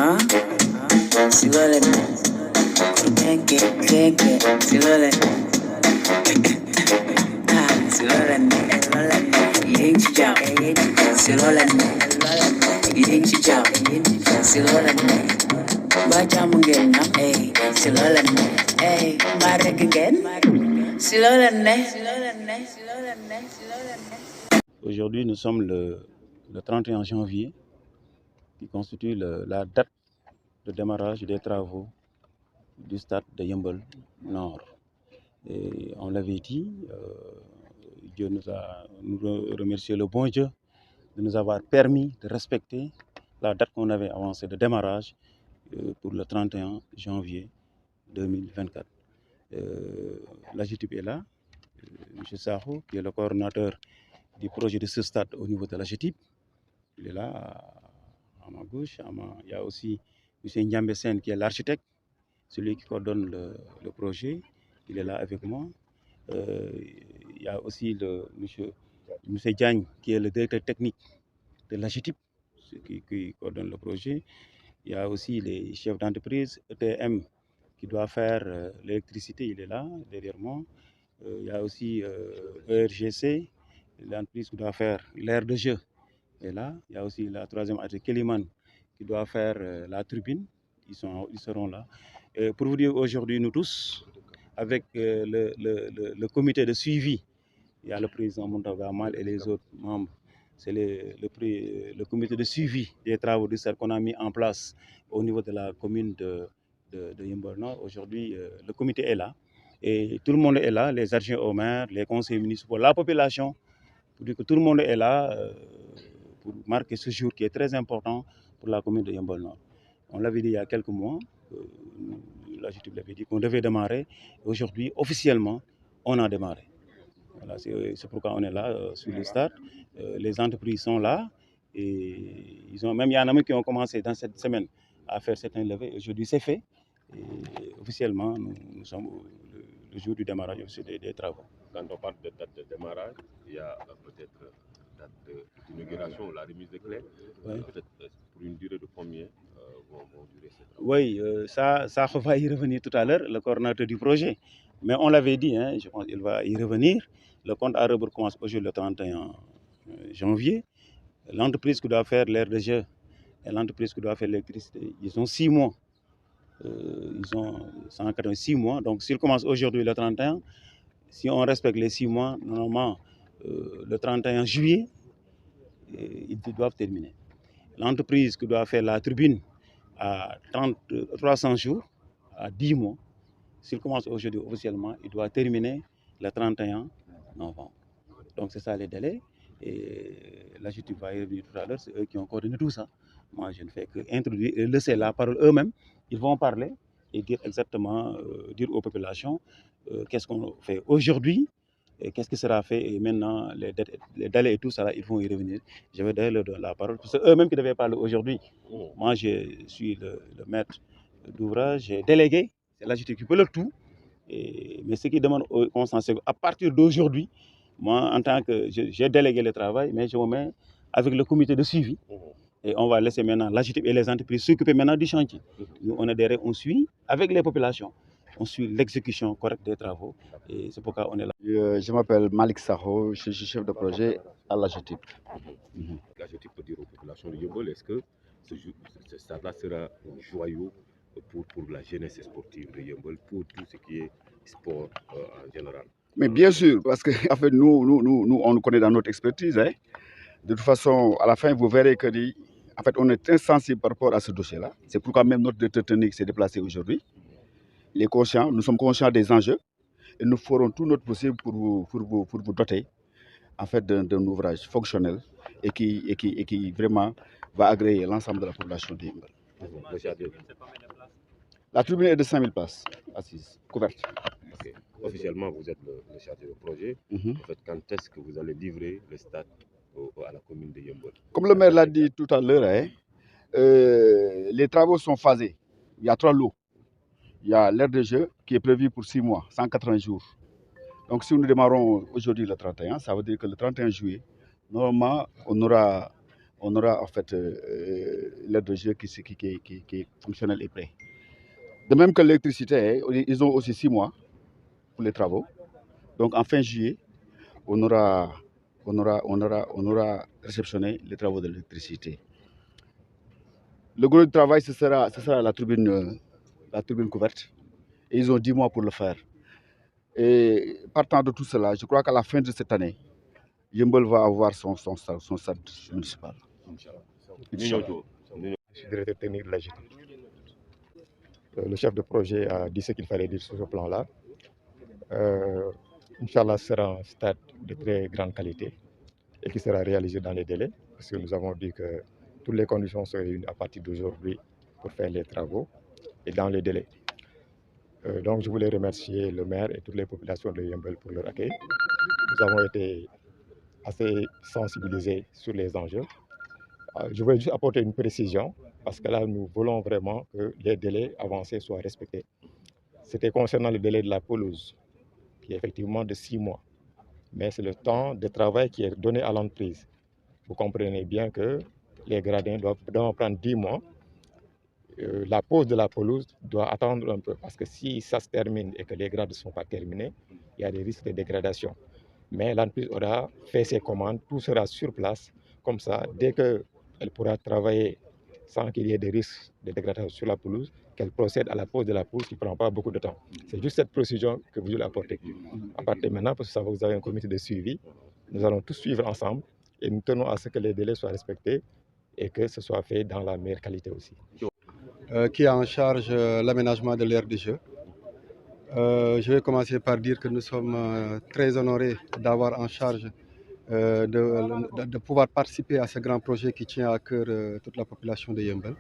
Silole, silole, silole, yin chijao, silole, yin chijao, silole, baca mungkin nam, silole, marek again, silole, Aujourd'hui, nous sommes le 31 janvier, qui constitue la date de démarrage des travaux du stade de Yeumbeul Nord. Et on l'avait dit, Dieu nous remercié le bon Dieu de nous avoir permis de respecter la date qu'on avait avancée de démarrage pour le 31 janvier 2024. L'AGETIP est là, M. Sarro, qui est le coordonnateur du projet de ce stade au niveau de l'AGETIP. Il est là à ma gauche. Il y a aussi M. Ndiambe Sen qui est l'architecte, celui qui coordonne le projet. Il est là avec moi. Il y a aussi M. Diagne qui est le directeur technique de l'AGETIP, qui coordonne le projet. Il y a aussi les chefs d'entreprise, ETM, qui doit faire l'électricité, il est là, derrière moi. Il y a aussi ERGC, l'entreprise qui doit faire l'aire de jeu, est là. Il y a aussi la troisième entreprise, Keliman, qui doit faire la turbine. Ils seront là. Pour vous dire, aujourd'hui, nous tous, avec le comité de suivi, il y a le président Montaga Mal et les autres membres. C'est le comité de suivi des travaux de stade qu'on a mis en place au niveau de la commune de Yeumbeul Nord. Aujourd'hui, le comité est là. Et tout le monde est là, les adjoints au maire, les conseillers municipaux, la population, pour dire que tout le monde est là pour marquer ce jour qui est très important pour la commune de Yeumbeul Nord. On l'avait dit il y a quelques mois, l'AGETIP l'avait dit qu'on devait démarrer. Aujourd'hui, officiellement, on a démarré. Voilà, c'est pourquoi on est là sur le stade. Les entreprises sont là. Et il y en a même qui ont commencé dans cette semaine à faire certains levées. Aujourd'hui, c'est fait. Et officiellement, nous sommes le jour du démarrage aussi des travaux. Quand on parle de date de démarrage, il y a peut-être date d'inauguration, la remise des clés. Ouais. Peut-être pour une durée de combien vont durer ces travaux? Oui, ça va y revenir tout à l'heure, le coordonnateur du projet. Mais on l'avait dit, hein, je pense qu'il va y revenir. Le compte à rebours commence aujourd'hui le 31 janvier. L'entreprise qui doit faire l'aire de jeu et l'entreprise qui doit faire l'électricité, ils ont 6 mois. Ils ont 186 mois. Donc, s'ils commencent aujourd'hui le 31, si on respecte les 6 mois, normalement, le 31 juillet, ils doivent terminer. L'entreprise qui doit faire la tribune à 300 jours, à 10 mois, s'il commence aujourd'hui officiellement, il doit terminer le 31 novembre. Donc, c'est ça les délais. Et là, je va y revenir tout à l'heure, c'est eux qui ont coordonné tout ça. Moi, je ne fais qu'introduire et laisser la parole eux-mêmes. Ils vont parler et dire exactement, dire aux populations qu'est-ce qu'on fait aujourd'hui, et qu'est-ce qui sera fait. Et maintenant, les délais et tout ça, là, ils vont y revenir. Je vais donner la parole. C'est eux-mêmes qui devaient parler aujourd'hui. Moi, je suis le maître d'ouvrage, j'ai délégué, c'est là que j'occupe le tout. Mais ce qui demande au constat, c'est qu'à partir d'aujourd'hui, moi, en tant que j'ai délégué le travail, mais je me mets avec le comité de suivi. Et on va laisser maintenant l'AGETIP et les entreprises s'occuper maintenant du chantier. Nous, on est derrière, on suit avec les populations. On suit l'exécution correcte des travaux. Et c'est pourquoi on est là. Je m'appelle Malik Sarro, je suis chef de projet à l'AGETIP. L'AGETIP peut dire aux populations de Yeumbeul, est-ce que ce stade-là sera un joyau pour la jeunesse sportive de Yeumbeul, pour tout ce qui est sport en général? Mais bien sûr, parce que en fait, nous, on nous connaît dans notre expertise. Hein. De toute façon, à la fin, vous verrez que en fait, on est très sensible par rapport à ce dossier-là. C'est pourquoi même notre directeur technique s'est déplacé aujourd'hui. Il est conscient, nous sommes conscients des enjeux et nous ferons tout notre possible pour vous doter en fait, d'un ouvrage fonctionnel et qui vraiment va agréer l'ensemble de la population de Yeumbeul. La tribune est de 5000 places assises, couvertes. Okay. Officiellement, vous êtes le chargé de projet. En fait, quand est-ce que vous allez livrer le stade à la commune de Yeumbeul? Comme le maire l'a dit tout à l'heure, hein, les travaux sont phasés. Il y a 3 lots. Il y a l'aire de jeu qui est prévue pour 6 mois, 180 jours. Donc si nous démarrons aujourd'hui le 31, ça veut dire que le 31 juillet, normalement, on aura on aura en fait l'aire de jeu qui est fonctionnelle et prêt. De même que l'électricité, ils ont aussi 6 mois pour les travaux. Donc en fin juillet, on aura réceptionné les travaux de l'électricité. Le gros du travail, ce sera la tribune couverte. Et ils ont 10 mois pour le faire. Et partant de tout cela, je crois qu'à la fin de cette année, Yeumbeul va avoir son stade municipal. Inch'Allah. Je suis directeur technique de la GT. Le chef de projet a dit ce qu'il fallait dire sur ce plan-là. Inch'Allah sera un stade de très grande qualité et qui sera réalisé dans les délais, parce que nous avons dit que toutes les conditions sont réunies à partir d'aujourd'hui pour faire les travaux et dans les délais. Donc je voulais remercier le maire et toutes les populations de Yeumbeul pour leur accueil. Nous avons été assez sensibilisés sur les enjeux. Je voulais juste apporter une précision, parce que là, nous voulons vraiment que les délais avancés soient respectés. C'était concernant le délai de la pelouse, qui est effectivement de 6 mois. Mais c'est le temps de travail qui est donné à l'entreprise. Vous comprenez bien que les gradins doivent prendre 10 mois. La pose de la pelouse doit attendre un peu, parce que si ça se termine et que les grades ne sont pas terminés, il y a des risques de dégradation. Mais l'entreprise aura fait ses commandes, tout sera sur place. Comme ça, dès qu'elle pourra travailler sans qu'il y ait des risques de dégradation sur la pelouse, qu'elle procède à la pose de la pelouse qui ne prend pas beaucoup de temps. C'est juste cette précision que vous voulez apporter. À partir de maintenant, parce que vous avez un comité de suivi, nous allons tous suivre ensemble et nous tenons à ce que les délais soient respectés et que ce soit fait dans la meilleure qualité aussi. Qui a en charge l'aménagement de l'aire de jeu. Je vais commencer par dire que nous sommes très honorés d'avoir en charge de pouvoir participer à ce grand projet qui tient à cœur toute la population de Yeumbeul.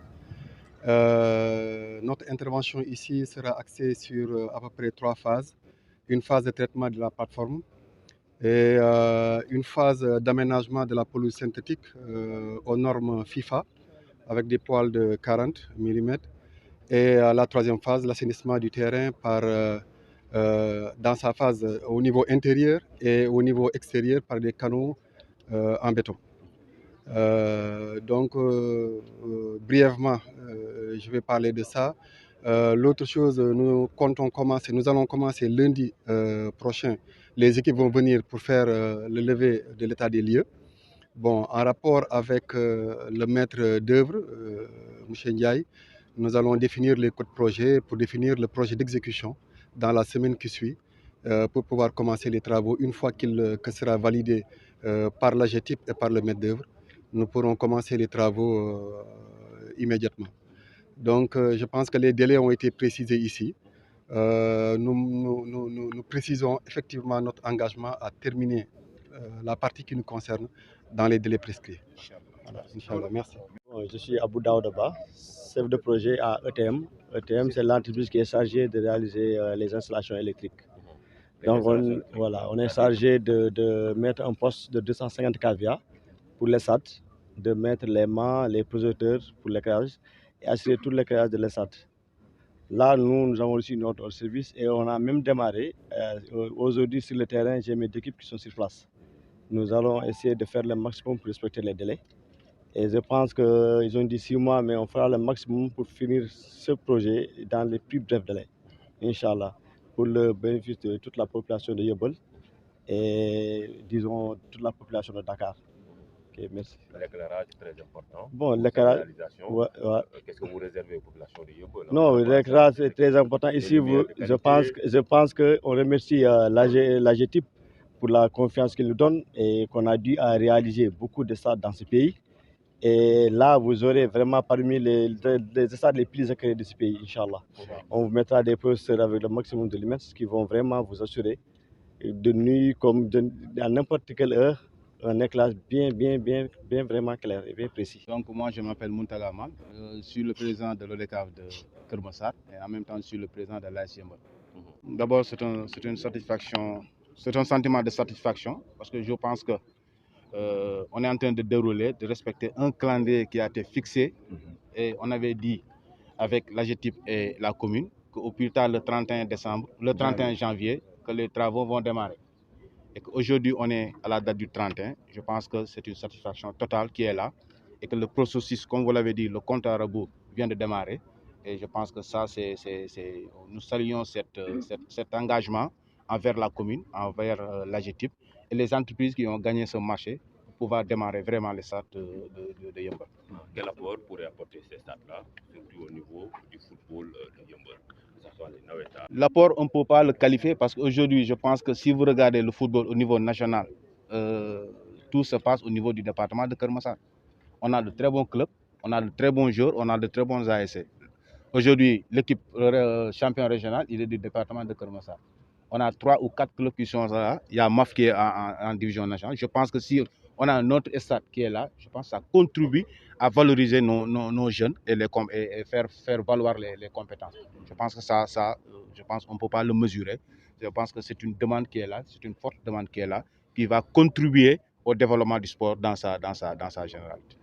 Notre intervention ici sera axée sur à peu près 3 phases. Une phase de traitement de la plateforme et une phase d'aménagement de la pelouse synthétique aux normes FIFA avec des poils de 40 mm. Et la troisième phase, l'assainissement du terrain dans sa phase au niveau intérieur et au niveau extérieur par des canaux en béton. Brièvement, je vais parler de ça. L'autre chose, nous allons commencer lundi prochain. Les équipes vont venir pour faire le levé de l'état des lieux. Bon, en rapport avec le maître d'œuvre, M. Ndiaye, nous allons définir les codes projet pour définir le projet d'exécution dans la semaine qui suit pour pouvoir commencer les travaux. Une fois que sera validé par la GTIP et par le maître d'œuvre, nous pourrons commencer les travaux immédiatement. Donc, je pense que les délais ont été précisés ici. Nous précisons effectivement notre engagement à terminer la partie qui nous concerne dans les délais prescrits. Voilà, Inch'Allah, merci. Je suis Abou Daoudaba, chef de projet à ETM. ETM, c'est l'entreprise qui est chargée de réaliser les installations électriques. Donc, on est chargé de mettre un poste de 250 kVA pour les SAT, de mettre les mâts, les projecteurs pour l'éclairage et assurer tout l'éclairage de l'ESAT. Là, nous avons reçu notre service et on a même démarré. Aujourd'hui, sur le terrain, j'ai mes équipes qui sont sur place. Nous allons essayer de faire le maximum pour respecter les délais. Et je pense qu'ils ont dit 6 mois, mais on fera le maximum pour finir ce projet dans les plus brefs délais, Inch'Allah, pour le bénéfice de toute la population de Yeumbeul et, disons, toute la population de Dakar. Okay, merci. L'éclairage est très important. Bon, l'éclairage. Ouais. Qu'est-ce que vous réservez aux populations de Yeumbeul? Non, l'éclairage est très important. Ici, je pense qu'on remercie la GTIP pour la confiance qu'il nous donne et qu'on a dû réaliser beaucoup de ça dans ce pays. Et là, vous aurez vraiment parmi les stades les plus accueillis de ce pays, Inch'Allah. On vous mettra des professeurs avec le maximum de lumière qui vont vraiment vous assurer de nuit comme à n'importe quelle heure, un éclairage bien vraiment clair et bien précis. Donc moi je m'appelle Muntaga Mal, je suis le président de l'ODCAV de Keur Massar et en même temps je suis le président de l'AS Yeumbeul. D'abord c'est une satisfaction, c'est un sentiment de satisfaction parce que je pense que on est en train de dérouler, de respecter un calendrier qui a été fixé et on avait dit avec la GTIP et la commune qu'au plus tard le 31 janvier que les travaux vont démarrer. Et qu'aujourd'hui on est à la date du 31, je pense que c'est une satisfaction totale qui est là et que le processus, comme vous l'avez dit, le compte à rebours vient de démarrer. Et je pense que ça, nous saluons cet engagement envers la commune, envers l'AGETIP et les entreprises qui ont gagné ce marché pour pouvoir démarrer vraiment les stades de Yeumbeul. Quel apport pourrait apporter ces stades-là, surtout au niveau du football de Yeumbeul? L'apport, on ne peut pas le qualifier parce qu'aujourd'hui, je pense que si vous regardez le football au niveau national, tout se passe au niveau du département de Keur Massar. On a de très bons clubs, on a de très bons joueurs, on a de très bons ASC. Aujourd'hui, l'équipe champion régional, il est du département de Keur Massar. On a 3 ou 4 clubs qui sont là. Il y a MAF qui est en division nationale. Je pense que si on a un autre stade qui est là, je pense que ça contribue à valoriser nos jeunes et faire valoir les compétences. Je pense que je pense qu'on ne peut pas le mesurer. Je pense que c'est une demande qui est là, c'est une forte demande qui est là, qui va contribuer au développement du sport dans sa généralité.